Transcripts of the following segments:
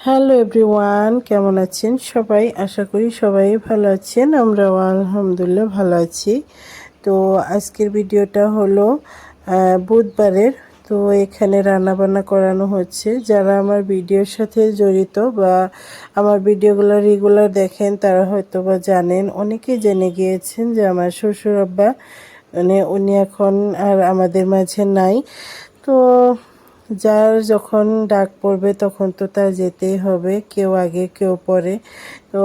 Hello everyone, কেমন আছেন সবাই? আশা করি সবাই ভালো আছেন। আমরাও আলহামদুলিল্লাহ ভালো আছি। তো আজকের ভিডিওটা হলো বুধবারের। তো এখানে রান্নাবান্না করানো হচ্ছে। যারা আমার ভিডিওর সাথে জড়িত বা আমার ভিডিওগুলো রেগুলার দেখেন তারা হয়তো বা জানেন, অনেকেই জেনে গিয়েছেন যে আমার শ্বশুর আব্বা মানে উনি এখন আর আমাদের মাঝে নাই। তো যার যখন ডাক পড়বে তখন তো তার যেতেই হবে, কেউ আগে কেউ পরে। তো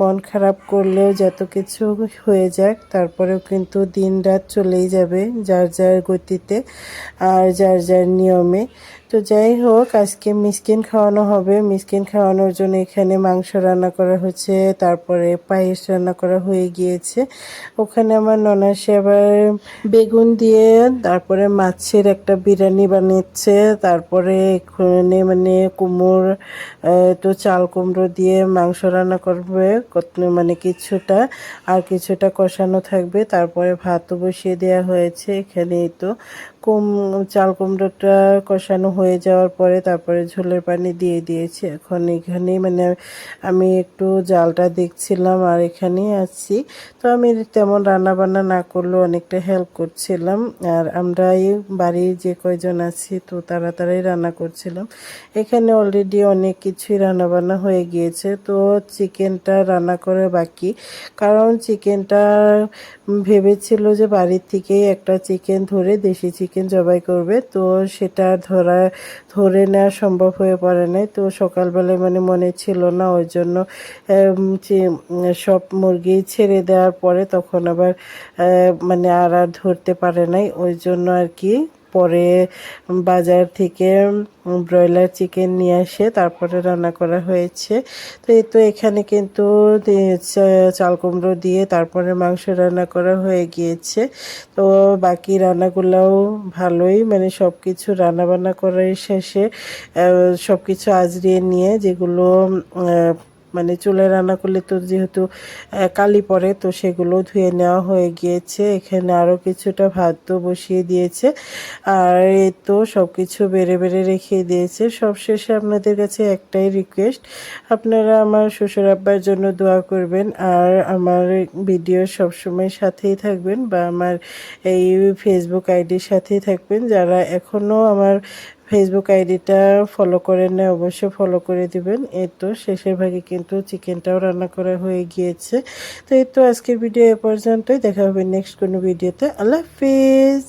মন খারাপ করলেও যত কিছু হয়ে যাক, তারপরেও কিন্তু দিন রাত চলেই যাবে যার যার গতিতে আর যার যার নিয়মে। তো যাই হোক, আজকে মিষ্কিন খাওয়ানো হবে। মিষ্কিন খাওয়ানোর জন্য এখানে মাংস রান্না করা হচ্ছে, তারপরে পায়েস রান্না করা হয়ে গিয়েছে। ওখানে আমার ননাসে আবার বেগুন দিয়ে তারপরে মাছের একটা বিরিয়ানি বানিয়েছে। তারপরে এখানে মানে কুমড়ো তো চাল কুমড়ো দিয়ে মাংস রান্না করবে মানে কিছুটা, আর কিছুটা কষানো থাকবে। তারপরে ভাতও বসিয়ে দেওয়া হয়েছে এখানে। তো চাল কুমড়োটা কষানো হয়ে যাওয়ার পরে তারপরে ঝোলের পানি দিয়ে দিয়েছি। এখন এখানেই মানে আমি একটু জালটা দেখছিলাম আর এখানেই আছি। তো আমি তেমন রান্না বান্না না করলেও অনেকটা হেল্প করছিলাম। আর আমরা এই বাড়ির যে কয়জন আছি তো তাড়াতাড়ি রান্না করছিলাম। এখানে অলরেডি অনেক কিছুই রান্না বান্না হয়ে গিয়েছে। তো চিকেনটা রান্না করে বাকি, কারণ চিকেনটা ভেবেছিল যে বাড়ির থেকেই একটা চিকেন ধরে দেশি চিকেন জবাই করবে। তো সেটা ধরে নেওয়া সম্ভব হয়ে পড়ে নাই। তো সকালবেলায় মানে মনে ছিল না, ওই জন্য সব মুরগি ছেড়ে দেওয়ার পরে তখন আবার মানে আর ধরতে পারে নাই, ওই জন্য আর কি পরে বাজার থেকে ব্রয়লার চিকেন নিয়ে আসে তারপরে রান্না করা হয়েছে। তো এই তো এখানে কিন্তু চাল কুমড়ো দিয়ে তারপরে মাংস রান্না করা হয়ে গিয়েছে। তো বাকি রান্নাগুলোও ভালোই, মানে সব কিছু রান্নাবান্না করার শেষে সব কিছু আজরিয়ে নিয়ে যেগুলো মানে চুলায় রান্না করলে তো যেহেতু কালি পড়ে, তো সেগুলো ধুয়ে নেওয়া হয়ে গিয়েছে। এখানে আরও কিছুটা ভাতও বসিয়ে দিয়েছে। আর এই তো সব কিছু বেড়ে বেড়ে রেখে দিয়েছে। সবশেষে আপনাদের কাছে একটাই রিকোয়েস্ট, আপনারা আমার শ্বশুর আব্বার জন্য দোয়া করবেন আর আমার ভিডিও সবসময় সাথেই থাকবেন বা আমার এই ফেসবুক আইডির সাথেই থাকবেন। যারা এখনও আমার ফেসবুক আইডিটা ফলো করেন না অবশ্যই ফলো করে দিবেন। এই তো শেষের ভাগে কিন্তু চিকেনটাও রান্না করা হয়ে গিয়েছে। তো এই তো আজকের ভিডিও এ পর্যন্তই, দেখা হবে নেক্সট কোনো ভিডিওতে। আল্লাহ হাফিজ।